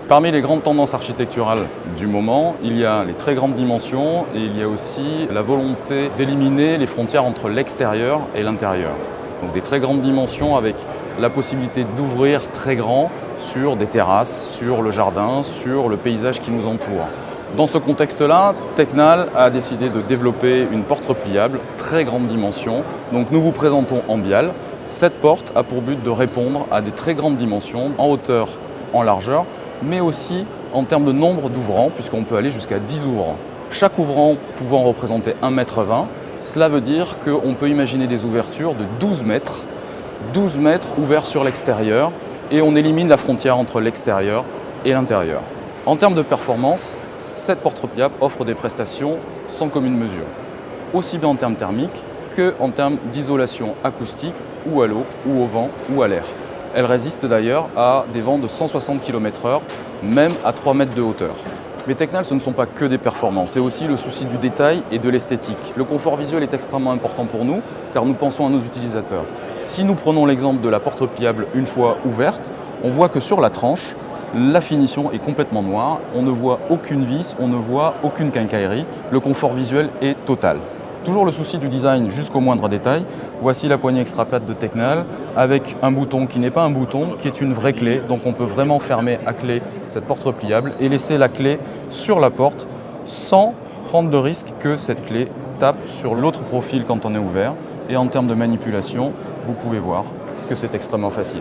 Parmi les grandes tendances architecturales du moment, il y a les très grandes dimensions et il y a aussi la volonté d'éliminer les frontières entre l'extérieur et l'intérieur. Donc des très grandes dimensions avec la possibilité d'ouvrir très grand sur des terrasses, sur le jardin, sur le paysage qui nous entoure. Dans ce contexte-là, Tecnal a décidé de développer une porte repliable, très grande dimension. Donc nous vous présentons Ambial. Cette porte a pour but de répondre à des très grandes dimensions, en hauteur, en largeur, mais aussi en termes de nombre d'ouvrants, puisqu'on peut aller jusqu'à 10 ouvrants. Chaque ouvrant pouvant représenter 1,20 m, cela veut dire qu'on peut imaginer des ouvertures de 12 mètres ouverts sur l'extérieur, et on élimine la frontière entre l'extérieur et l'intérieur. En termes de performance, cette porte repliable offre des prestations sans commune mesure, aussi bien en termes thermiques qu'en termes d'isolation acoustique ou à l'eau, ou au vent, ou à l'air. Elle résiste d'ailleurs à des vents de 160 km/h, même à 3 mètres de hauteur. Mais Tecnal, ce ne sont pas que des performances, c'est aussi le souci du détail et de l'esthétique. Le confort visuel est extrêmement important pour nous, car nous pensons à nos utilisateurs. Si nous prenons l'exemple de la porte repliable une fois ouverte, on voit que sur la tranche, la finition est complètement noire, on ne voit aucune vis, on ne voit aucune quincaillerie, le confort visuel est total. Toujours le souci du design jusqu'au moindre détail. Voici la poignée extra plate de Tecnal avec un bouton qui n'est pas un bouton, qui est une vraie clé. Donc on peut vraiment fermer à clé cette porte repliable et laisser la clé sur la porte sans prendre de risque que cette clé tape sur l'autre profil quand on est ouvert. Et en termes de manipulation, vous pouvez voir que c'est extrêmement facile.